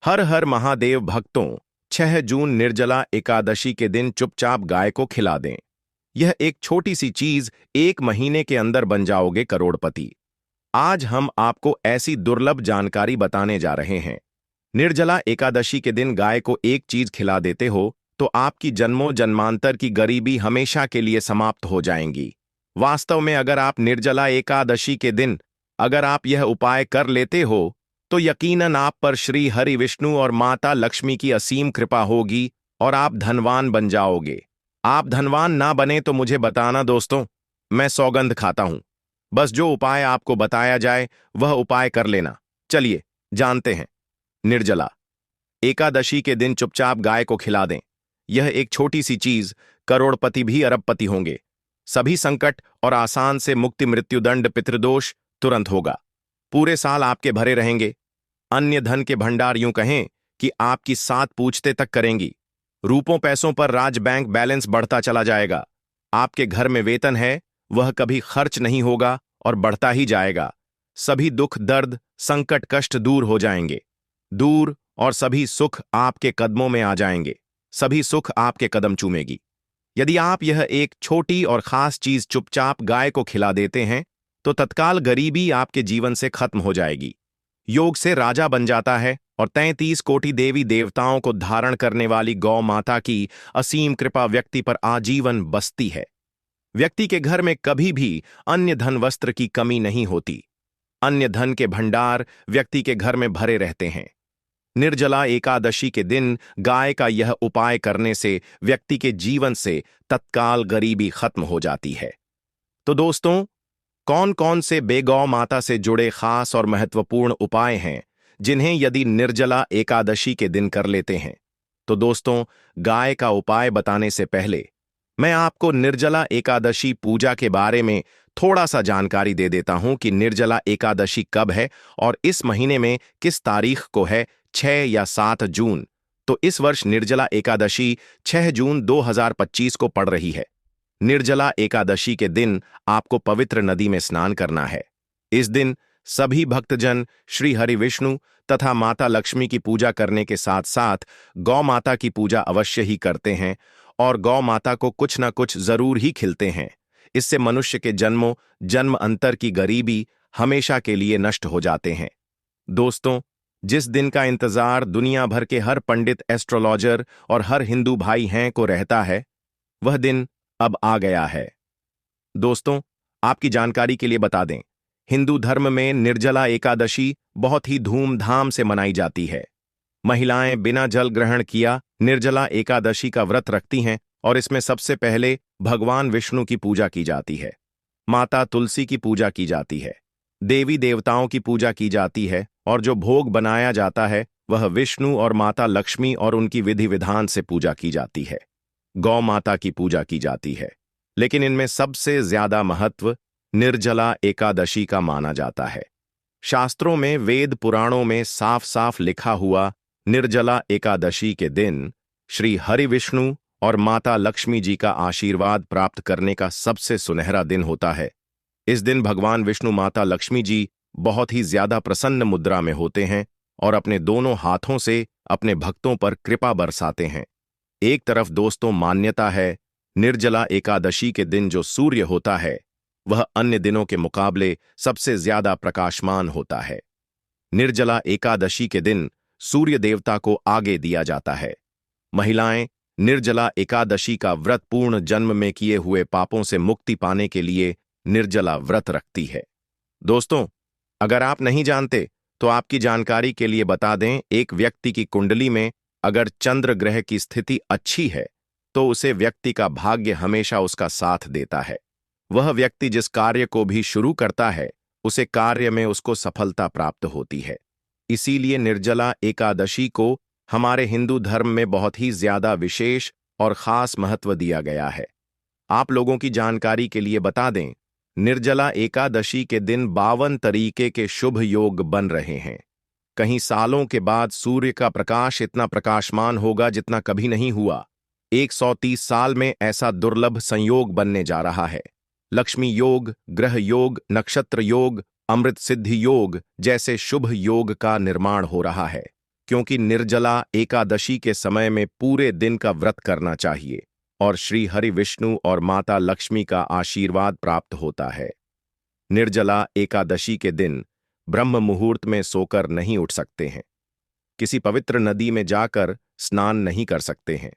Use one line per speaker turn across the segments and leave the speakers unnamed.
हर हर महादेव भक्तों, 6 जून निर्जला एकादशी के दिन चुपचाप गाय को खिला दें। यह एक छोटी सी चीज 1 महीने के अंदर बन जाओगे करोड़पति। आज हम आपको ऐसी दुर्लभ जानकारी बताने जा रहे हैं। निर्जला एकादशी के दिन गाय को एक चीज खिला देते हो तो आपकी जन्मों जन्मांतर की गरीबी हमेशा के लिए समाप्त हो जाएंगी। वास्तव में अगर आप निर्जला एकादशी के दिन अगर आप यह उपाय कर लेते हो तो यकीनन आप पर श्री हरि विष्णु और माता लक्ष्मी की असीम कृपा होगी और आप धनवान बन जाओगे। आप धनवान ना बने तो मुझे बताना दोस्तों, मैं सौगंध खाता हूं। बस जो उपाय आपको बताया जाए वह उपाय कर लेना। चलिए जानते हैं। निर्जला एकादशी के दिन चुपचाप गाय को खिला दें। यह एक छोटी सी चीज करोड़पति भी अरबपति होंगे। सभी संकट और आसान से मुक्ति, मृत्युदंड, पितृदोष तुरंत होगा। पूरे साल आपके भरे रहेंगे। अन्य धन के भंडार यूं कहें कि आपकी 7 पूछते तक करेंगी। रूपों पैसों पर राज बैंक बैलेंस बढ़ता चला जाएगा। आपके घर में वेतन है वह कभी खर्च नहीं होगा और बढ़ता ही जाएगा। सभी दुख, दर्द, संकट, कष्ट दूर हो जाएंगे दूर और सभी सुख आपके कदमों में आ जाएंगे। सभी सुख आपके कदम चूमेगी। यदि आप यह एक छोटी और खास चीज चुपचाप गाय को खिला देते हैं तो तत्काल गरीबी आपके जीवन से खत्म हो जाएगी। योग से राजा बन जाता है और 33 कोटि देवी देवताओं को धारण करने वाली गौ माता की असीम कृपा व्यक्ति पर आजीवन बसती है। व्यक्ति के घर में कभी भी अन्य धन वस्त्र की कमी नहीं होती। अन्य धन के भंडार व्यक्ति के घर में भरे रहते हैं। निर्जला एकादशी के दिन गाय का यह उपाय करने से व्यक्ति के जीवन से तत्काल गरीबी खत्म हो जाती है। तो दोस्तों, कौन कौन से बेगौ माता से जुड़े खास और महत्वपूर्ण उपाय हैं जिन्हें यदि निर्जला एकादशी के दिन कर लेते हैं? तो दोस्तों, गाय का उपाय बताने से पहले मैं आपको निर्जला एकादशी पूजा के बारे में थोड़ा सा जानकारी दे देता हूं कि निर्जला एकादशी कब है और इस महीने में किस तारीख को है, 6 या 7 जून। तो इस वर्ष निर्जला एकादशी 6 जून 2025 को पड़ रही है। निर्जला एकादशी के दिन आपको पवित्र नदी में स्नान करना है। इस दिन सभी भक्तजन श्री हरि विष्णु तथा माता लक्ष्मी की पूजा करने के साथ साथ गौ माता की पूजा अवश्य ही करते हैं और गौ माता को कुछ न कुछ जरूर ही खिलते हैं। इससे मनुष्य के जन्मों जन्म अंतर की गरीबी हमेशा के लिए नष्ट हो जाते हैं। दोस्तों, जिस दिन का इंतजार दुनिया भर के हर पंडित, एस्ट्रोलॉजर और हर हिंदू भाई हैं को रहता है, वह दिन अब आ गया है। दोस्तों, आपकी जानकारी के लिए बता दें, हिंदू धर्म में निर्जला एकादशी बहुत ही धूमधाम से मनाई जाती है। महिलाएं बिना जल ग्रहण किया निर्जला एकादशी का व्रत रखती हैं और इसमें सबसे पहले भगवान विष्णु की पूजा की जाती है, माता तुलसी की पूजा की जाती है, देवी देवताओं की पूजा की जाती है और जो भोग बनाया जाता है वह विष्णु और माता लक्ष्मी और उनकी विधि विधान से पूजा की जाती है। गौ माता की पूजा की जाती है। लेकिन इनमें सबसे ज्यादा महत्व निर्जला एकादशी का माना जाता है। शास्त्रों में, वेद पुराणों में साफ साफ लिखा हुआ निर्जला एकादशी के दिन श्री हरि विष्णु और माता लक्ष्मी जी का आशीर्वाद प्राप्त करने का सबसे सुनहरा दिन होता है। इस दिन भगवान विष्णु, माता लक्ष्मी जी बहुत ही ज्यादा प्रसन्न मुद्रा में होते हैं और अपने दोनों हाथों से अपने भक्तों पर कृपा बरसाते हैं। एक तरफ दोस्तों मान्यता है, निर्जला एकादशी के दिन जो सूर्य होता है वह अन्य दिनों के मुकाबले सबसे ज्यादा प्रकाशमान होता है। निर्जला एकादशी के दिन सूर्य देवता को आगे दिया जाता है। महिलाएं निर्जला एकादशी का व्रत पूर्ण जन्म में किए हुए पापों से मुक्ति पाने के लिए निर्जला व्रत रखती है। दोस्तों, अगर आप नहीं जानते तो आपकी जानकारी के लिए बता दें, एक व्यक्ति की कुंडली में अगर चंद्र ग्रह की स्थिति अच्छी है तो उसे व्यक्ति का भाग्य हमेशा उसका साथ देता है। वह व्यक्ति जिस कार्य को भी शुरू करता है उसे कार्य में उसको सफलता प्राप्त होती है। इसीलिए निर्जला एकादशी को हमारे हिंदू धर्म में बहुत ही ज्यादा विशेष और खास महत्व दिया गया है। आप लोगों की जानकारी के लिए बता दें, निर्जला एकादशी के दिन 52 तरीके के शुभ योग बन रहे हैं। कहीं सालों के बाद सूर्य का प्रकाश इतना प्रकाशमान होगा जितना कभी नहीं हुआ। 130 साल में ऐसा दुर्लभ संयोग बनने जा रहा है। लक्ष्मी योग, ग्रह योग, नक्षत्र योग, अमृत सिद्धि योग जैसे शुभ योग का निर्माण हो रहा है। क्योंकि निर्जला एकादशी के समय में पूरे दिन का व्रत करना चाहिए और श्री हरि विष्णु और माता लक्ष्मी का आशीर्वाद प्राप्त होता है। निर्जला एकादशी के दिन ब्रह्म मुहूर्त में सोकर नहीं उठ सकते हैं, किसी पवित्र नदी में जाकर स्नान नहीं कर सकते हैं,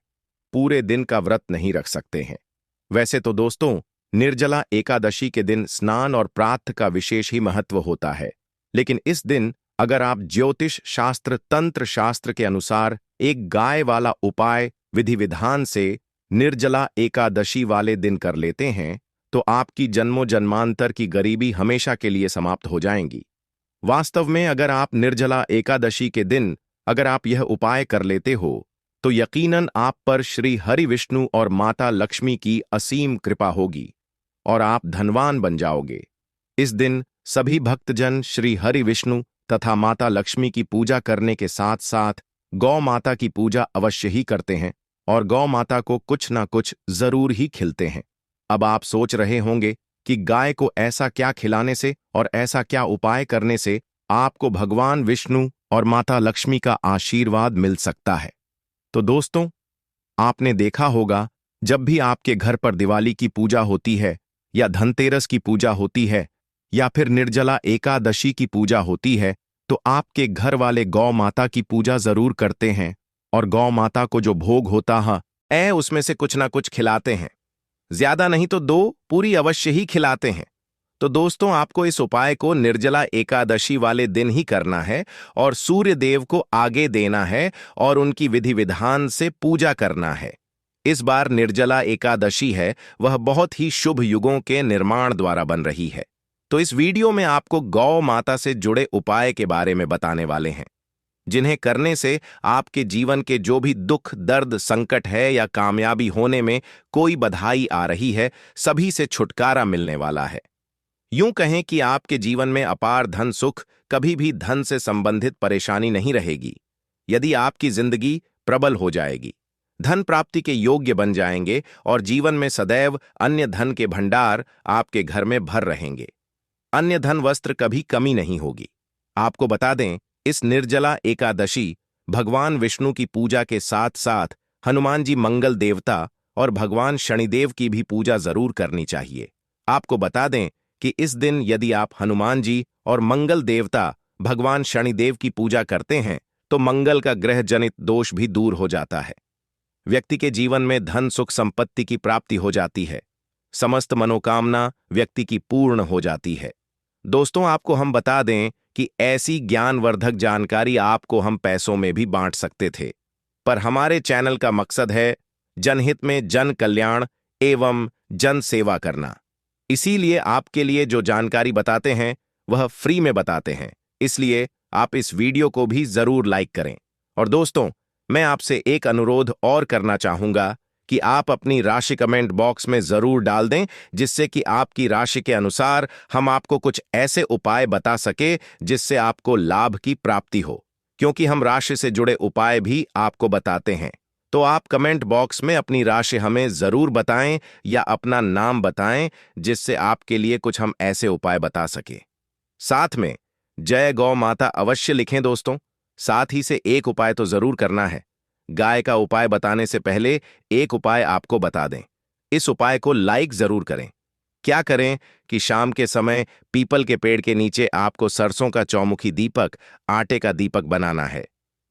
पूरे दिन का व्रत नहीं रख सकते हैं। वैसे तो दोस्तों, निर्जला एकादशी के दिन स्नान और प्रातः का विशेष ही महत्व होता है, लेकिन इस दिन अगर आप ज्योतिष शास्त्र तंत्र शास्त्र के अनुसार एक गाय वाला उपाय विधि विधान से निर्जला एकादशी वाले दिन कर लेते हैं तो आपकी जन्मों जन्मांतर की गरीबी हमेशा के लिए समाप्त हो जाएंगी। वास्तव में अगर आप निर्जला एकादशी के दिन अगर आप यह उपाय कर लेते हो तो यकीनन आप पर श्री हरि विष्णु और माता लक्ष्मी की असीम कृपा होगी और आप धनवान बन जाओगे। इस दिन सभी भक्तजन श्री हरि विष्णु तथा माता लक्ष्मी की पूजा करने के साथ साथ गौ माता की पूजा अवश्य ही करते हैं और गौ माता को कुछ ना कुछ जरूर ही खिलते हैं। अब आप सोच रहे होंगे कि गाय को ऐसा क्या खिलाने से और ऐसा क्या उपाय करने से आपको भगवान विष्णु और माता लक्ष्मी का आशीर्वाद मिल सकता है। तो दोस्तों, आपने देखा होगा जब भी आपके घर पर दिवाली की पूजा होती है या धनतेरस की पूजा होती है या फिर निर्जला एकादशी की पूजा होती है तो आपके घर वाले गौ माता की पूजा जरूर करते हैं और गौ माता को जो भोग होता है उसमें से कुछ ना कुछ खिलाते हैं, ज्यादा नहीं तो 2 पूरी अवश्य ही खिलाते हैं। तो दोस्तों, आपको इस उपाय को निर्जला एकादशी वाले दिन ही करना है और सूर्य देव को आगे देना है और उनकी विधि विधान से पूजा करना है। इस बार निर्जला एकादशी है वह बहुत ही शुभ युगों के निर्माण द्वारा बन रही है। तो इस वीडियो में आपको गौ माता से जुड़े उपाय के बारे में बताने वाले हैं जिन्हें करने से आपके जीवन के जो भी दुख दर्द संकट है या कामयाबी होने में कोई बधाई आ रही है, सभी से छुटकारा मिलने वाला है। यूं कहें कि आपके जीवन में अपार धन सुख, कभी भी धन से संबंधित परेशानी नहीं रहेगी। यदि आपकी जिंदगी प्रबल हो जाएगी, धन प्राप्ति के योग्य बन जाएंगे और जीवन में सदैव अन्य धन के भंडार आपके घर में भर रहेंगे। अन्य धन वस्त्र कभी कमी नहीं होगी। आपको बता दें, इस निर्जला एकादशी भगवान विष्णु की पूजा के साथ साथ हनुमान जी मंगल देवता और भगवान शनिदेव की भी पूजा जरूर करनी चाहिए। आपको बता दें कि इस दिन यदि आप हनुमान जी और मंगल देवता भगवान शनिदेव की पूजा करते हैं तो मंगल का ग्रह जनित दोष भी दूर हो जाता है। व्यक्ति के जीवन में धन सुख संपत्ति की प्राप्ति हो जाती है, समस्त मनोकामना व्यक्ति की पूर्ण हो जाती है। दोस्तों, आपको हम बता दें कि ऐसी ज्ञानवर्धक जानकारी आपको हम पैसों में भी बांट सकते थे, पर हमारे चैनल का मकसद है जनहित में जन कल्याण एवं जन सेवा करना। इसीलिए आपके लिए जो जानकारी बताते हैं वह फ्री में बताते हैं, इसलिए आप इस वीडियो को भी जरूर लाइक करें। और दोस्तों, मैं आपसे एक अनुरोध और करना चाहूंगा कि आप अपनी राशि कमेंट बॉक्स में जरूर डाल दें, जिससे कि आपकी राशि के अनुसार हम आपको कुछ ऐसे उपाय बता सके जिससे आपको लाभ की प्राप्ति हो, क्योंकि हम राशि से जुड़े उपाय भी आपको बताते हैं। तो आप कमेंट बॉक्स में अपनी राशि हमें जरूर बताएं या अपना नाम बताएं, जिससे आपके लिए कुछ हम ऐसे उपाय बता सके। साथ में जय गौ माता अवश्य लिखें दोस्तों। साथ ही से एक उपाय तो जरूर करना है। गाय का उपाय बताने से पहले एक उपाय आपको बता दें। इस उपाय को लाइक जरूर करें। क्या करें कि शाम के समय पीपल के पेड़ के नीचे आपको सरसों का चौमुखी दीपक, आटे का दीपक बनाना है।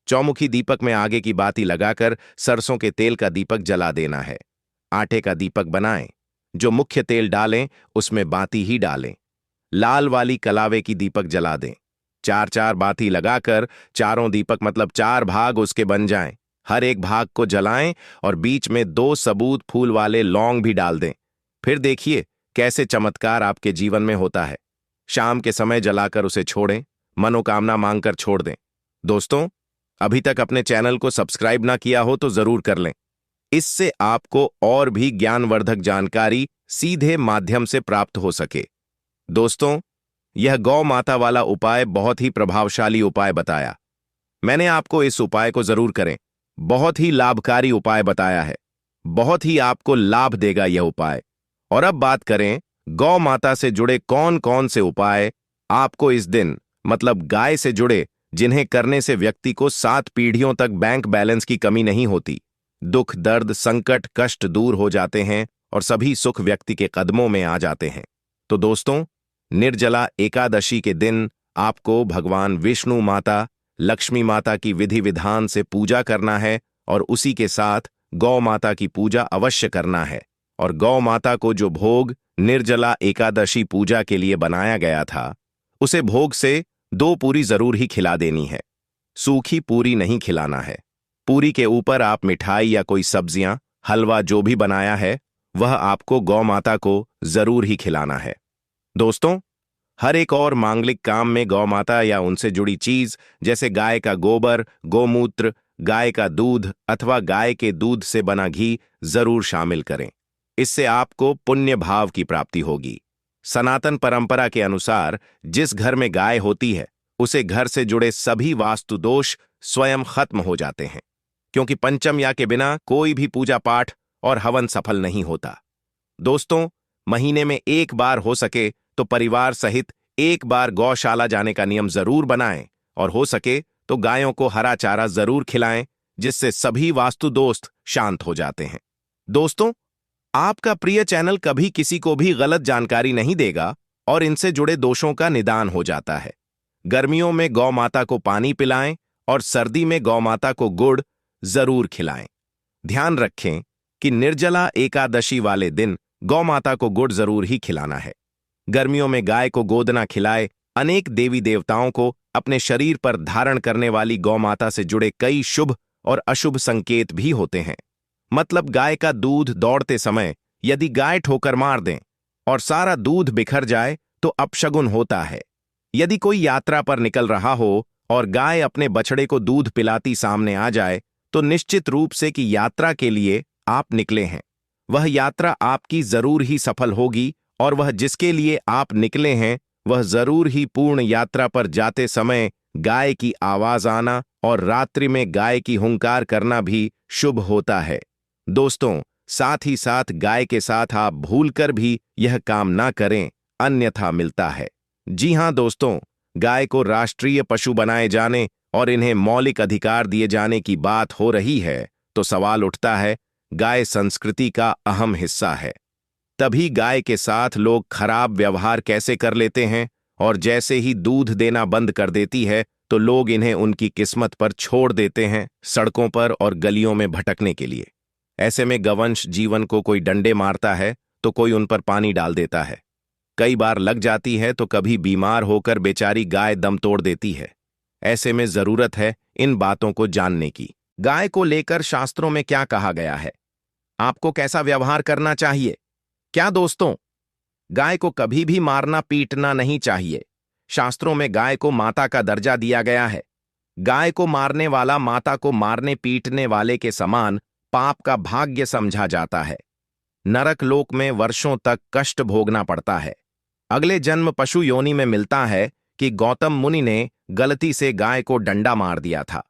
चौमुखी दीपक में आगे की बाती लगाकर सरसों के तेल का दीपक जला देना है। आटे का दीपक बनाएं, जो मुख्य तेल डालें उसमें बाती ही डालें। लाल वाली कलावे की दीपक जला दें। 4-4 बाती लगाकर चारों दीपक मतलब 4 भाग उसके बन जाएं। हर एक भाग को जलाएं और बीच में 2 सबूत फूल वाले लौंग भी डाल दें। फिर देखिए कैसे चमत्कार आपके जीवन में होता है। शाम के समय जलाकर उसे छोड़ें, मनोकामना मांगकर छोड़ दें। दोस्तों, अभी तक अपने चैनल को सब्सक्राइब ना किया हो तो जरूर कर लें। इससे आपको और भी ज्ञानवर्धक जानकारी सीधे माध्यम से प्राप्त हो सके। दोस्तों, यह गौ माता वाला उपाय बहुत ही प्रभावशाली उपाय बताया। मैंने आपको इस उपाय को जरूर करें। बहुत ही लाभकारी उपाय बताया है। बहुत ही आपको लाभ देगा यह उपाय। और अब बात करें गौ माता से जुड़े कौन कौन से उपाय आपको इस दिन मतलब गाय से जुड़े जिन्हें करने से व्यक्ति को 7 पीढ़ियों तक बैंक बैलेंस की कमी नहीं होती। दुख, दर्द, संकट, कष्ट दूर हो जाते हैं और सभी सुख व्यक्ति के कदमों में आ जाते हैं। तो दोस्तों, निर्जला एकादशी के दिन आपको भगवान विष्णु माता, लक्ष्मी माता की विधि विधान से पूजा करना है और उसी के साथ गौ माता की पूजा अवश्य करना है। और गौ माता को जो भोग निर्जला एकादशी पूजा के लिए बनाया गया था, उसे भोग से 2 पूरी जरूर ही खिला देनी है। सूखी पूरी नहीं खिलाना है। पूरी के ऊपर आप मिठाई या कोई सब्जियां, हलवा जो भी बनाया है, वह आपको गौ माता को जरूर ही खिलाना है। दोस्तों, हर एक और मांगलिक काम में गौ माता या उनसे जुड़ी चीज जैसे गाय का गोबर, गोमूत्र, गाय का दूध अथवा गाय के दूध से बना घी जरूर शामिल करें। इससे आपको पुण्य भाव की प्राप्ति होगी। सनातन परंपरा के अनुसार जिस घर में गाय होती है, उसे घर से जुड़े सभी वास्तु दोष स्वयं खत्म हो जाते हैं, क्योंकि पंचम्या के बिना कोई भी पूजा पाठ और हवन सफल नहीं होता। दोस्तों, महीने में एक बार हो सके तो परिवार सहित एक बार गौशाला जाने का नियम जरूर बनाएं और हो सके तो गायों को हरा चारा जरूर खिलाएं, जिससे सभी वास्तु दोस्त शांत हो जाते हैं। दोस्तों, आपका प्रिय चैनल कभी किसी को भी गलत जानकारी नहीं देगा और इनसे जुड़े दोषों का निदान हो जाता है। गर्मियों में गौ माता को पानी पिलाएं और सर्दी में गौ माता को गुड़ जरूर खिलाएं। ध्यान रखें कि निर्जला एकादशी वाले दिन गौ माता को गुड़ जरूर ही खिलाना है। गर्मियों में गाय को गोदना खिलाए। अनेक देवी देवताओं को अपने शरीर पर धारण करने वाली गौ माता से जुड़े कई शुभ और अशुभ संकेत भी होते हैं। मतलब गाय का दूध दौड़ते समय यदि गाय ठोकर मार दें और सारा दूध बिखर जाए तो अपशगुन होता है। यदि कोई यात्रा पर निकल रहा हो और गाय अपने बछड़े को दूध पिलाती सामने आ जाए तो निश्चित रूप से कि यात्रा के लिए आप निकले हैं, वह यात्रा आपकी जरूर ही सफल होगी और वह जिसके लिए आप निकले हैं वह जरूर ही पूर्ण यात्रा पर जाते समय गाय की आवाज आना और रात्रि में गाय की हुंकार करना भी शुभ होता है। दोस्तों, साथ ही साथ गाय के साथ आप भूलकर भी यह काम ना करें, अन्यथा मिलता है। जी हां दोस्तों, गाय को राष्ट्रीय पशु बनाए जाने और इन्हें मौलिक अधिकार दिए जाने की बात हो रही है तो सवाल उठता है, गाय संस्कृति का अहम हिस्सा है, तभी गाय के साथ लोग खराब व्यवहार कैसे कर लेते हैं और जैसे ही दूध देना बंद कर देती है तो लोग इन्हें उनकी किस्मत पर छोड़ देते हैं, सड़कों पर और गलियों में भटकने के लिए। ऐसे में गवंश जीवन को कोई डंडे मारता है तो कोई उन पर पानी डाल देता है। कई बार लग जाती है तो कभी बीमार होकर बेचारी गाय दम तोड़ देती है। ऐसे में जरूरत है इन बातों को जानने की। गाय को लेकर शास्त्रों में क्या कहा गया है, आपको कैसा व्यवहार करना चाहिए? क्या दोस्तों, गाय को कभी भी मारना पीटना नहीं चाहिए। शास्त्रों में गाय को माता का दर्जा दिया गया है। गाय को मारने वाला माता को मारने पीटने वाले के समान पाप का भाग्य समझा जाता है। नरक लोक में वर्षों तक कष्ट भोगना पड़ता है। अगले जन्म पशु योनि में मिलता है कि गौतम मुनि ने गलती से गाय को डंडा मार दिया था,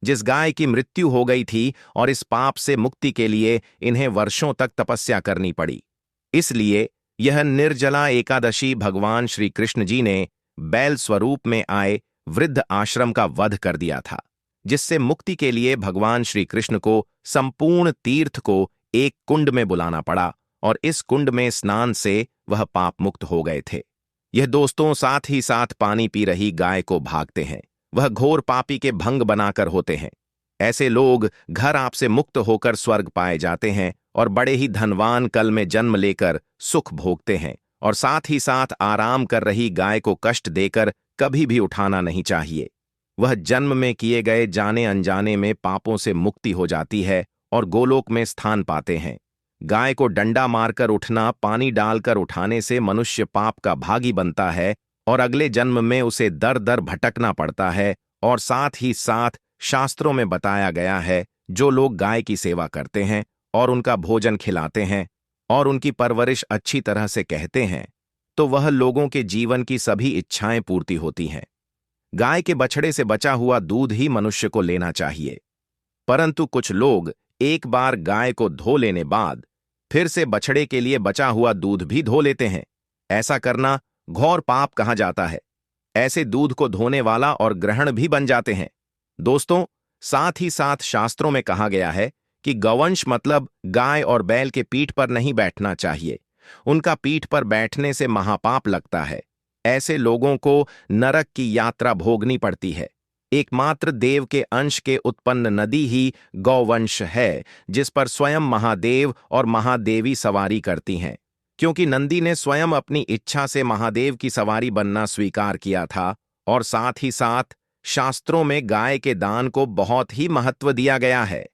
जिस गाय की मृत्यु हो गई थी, और इस पाप से मुक्ति के लिए इन्हें वर्षों तक तपस्या करनी पड़ी। इसलिए यह निर्जला एकादशी भगवान श्री कृष्ण जी ने बैल स्वरूप में आए वृद्ध आश्रम का वध कर दिया था, जिससे मुक्ति के लिए भगवान श्री कृष्ण को संपूर्ण तीर्थ को एक कुंड में बुलाना पड़ा और इस कुंड में स्नान से वह पाप मुक्त हो गए थे। यह दोस्तों साथ ही साथ पानी पी रही गाय को भागते हैं, वह घोर पापी के भंग बनाकर होते हैं। ऐसे लोग घर आपसे मुक्त होकर स्वर्ग पाए जाते हैं और बड़े ही धनवान कल में जन्म लेकर सुख भोगते हैं, और साथ ही साथ आराम कर रही गाय को कष्ट देकर कभी भी उठाना नहीं चाहिए। वह जन्म में किए गए जाने अनजाने में पापों से मुक्ति हो जाती है और गोलोक में स्थान पाते हैं। गाय को डंडा मारकर उठना, पानी डालकर उठाने से मनुष्य पाप का भागी बनता है और अगले जन्म में उसे दर दर भटकना पड़ता है। और साथ ही साथ शास्त्रों में बताया गया है, जो लोग गाय की सेवा करते हैं और उनका भोजन खिलाते हैं और उनकी परवरिश अच्छी तरह से कहते हैं, तो वह लोगों के जीवन की सभी इच्छाएं पूर्ति होती हैं। गाय के बछड़े से बचा हुआ दूध ही मनुष्य को लेना चाहिए, परंतु कुछ लोग एक बार गाय को धो लेने बाद फिर से बछड़े के लिए बचा हुआ दूध भी धो लेते हैं। ऐसा करना घोर पाप कहा जाता है। ऐसे दूध को धोने वाला और ग्रहण भी बन जाते हैं। दोस्तों, साथ ही साथ शास्त्रों में कहा गया है कि गौवंश मतलब गाय और बैल के पीठ पर नहीं बैठना चाहिए। उनका पीठ पर बैठने से महापाप लगता है। ऐसे लोगों को नरक की यात्रा भोगनी पड़ती है। एकमात्र देव के अंश के उत्पन्न नदी ही गौवंश है, जिस पर स्वयं महादेव और महादेवी सवारी करती हैं। क्योंकि नंदी ने स्वयं अपनी इच्छा से महादेव की सवारी बनना स्वीकार किया था, और साथ ही साथ शास्त्रों में गाय के दान को बहुत ही महत्व दिया गया है।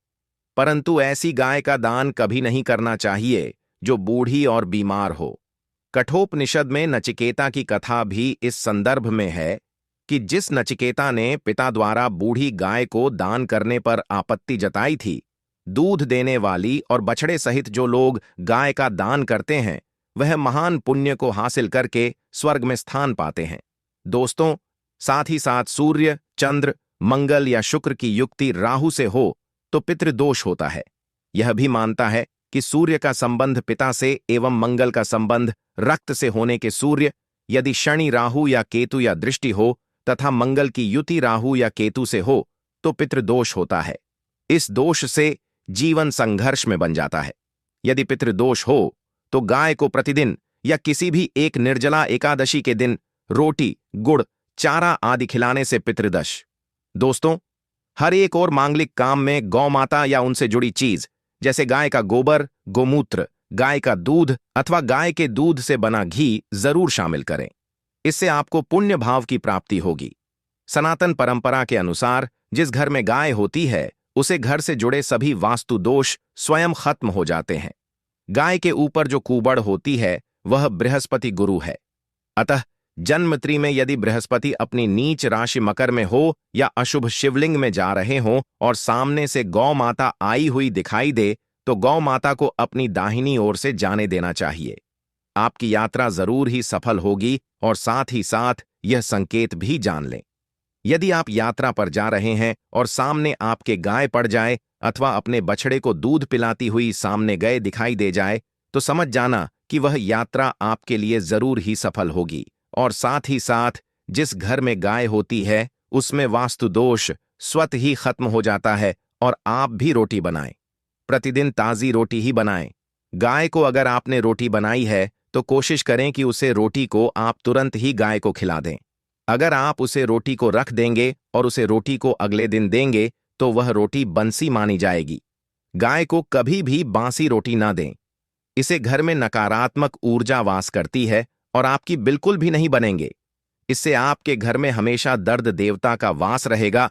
परंतु ऐसी गाय का दान कभी नहीं करना चाहिए जो बूढ़ी और बीमार हो। कठोपनिषद में नचिकेता की कथा भी इस संदर्भ में है कि जिस नचिकेता ने पिता द्वारा बूढ़ी गाय को दान करने पर आपत्ति जताई थी, दूध देने वाली और बछड़े सहित जो लोग गाय का दान करते हैं, वह महान पुण्य को हासिल करके स्वर्ग में स्थान पाते हैं। दोस्तों, साथ ही साथ सूर्य, चंद्र, मंगल या शुक्र की युक्ति राहु से हो तो पितृदोष होता है। यह भी मानता है कि सूर्य का संबंध पिता से एवं मंगल का संबंध रक्त से होने के सूर्य, यदि शनि राहु या केतु या दृष्टि हो तथा मंगल की युति राहु या केतु से हो तो पितृदोष होता है। इस दोष से जीवन संघर्ष में बन जाता है। यदि पितृदोष हो तो गाय को प्रतिदिन या किसी भी एक निर्जला एकादशी के दिन रोटी, गुड़, चारा आदि खिलाने से पितृदोष। दोस्तों, हर एक और मांगलिक काम में गौ माता या उनसे जुड़ी चीज जैसे गाय का गोबर, गोमूत्र, गाय का दूध अथवा गाय के दूध से बना घी जरूर शामिल करें। इससे आपको पुण्य भाव की प्राप्ति होगी। सनातन परंपरा के अनुसार जिस घर में गाय होती है, उसे घर से जुड़े सभी वास्तु दोष स्वयं खत्म हो जाते हैं। गाय के ऊपर जो कुबड़ होती है वह बृहस्पति गुरु है। अतः जन्मत्री में यदि बृहस्पति अपनी नीच राशि मकर में हो या अशुभ शिवलिंग में जा रहे हों और सामने से गौ माता आई हुई दिखाई दे तो गौ माता को अपनी दाहिनी ओर से जाने देना चाहिए। आपकी यात्रा जरूर ही सफल होगी। और साथ ही साथ यह संकेत भी जान लें, यदि आप यात्रा पर जा रहे हैं और सामने आपके गाय पड़ जाए अथवा अपने बछड़े को दूध पिलाती हुई सामने गए दिखाई दे जाए तो समझ जाना कि वह यात्रा आपके लिए जरूर ही सफल होगी। और साथ ही साथ जिस घर में गाय होती है उसमें वास्तु दोष स्वतः ही खत्म हो जाता है। और आप भी रोटी बनाएं, प्रतिदिन ताजी रोटी ही बनाएं। गाय को अगर आपने रोटी बनाई है तो कोशिश करें कि उसे रोटी को आप तुरंत ही गाय को खिला दें। अगर आप उसे रोटी को रख देंगे और उसे रोटी को अगले दिन देंगे तो वह रोटी बंसी मानी जाएगी। गाय को कभी भी बासी रोटी ना दें। इसे घर में नकारात्मक ऊर्जा वास करती है और आपकी बिल्कुल भी नहीं बनेंगे। इससे आपके घर में हमेशा दर्द देवता का वास रहेगा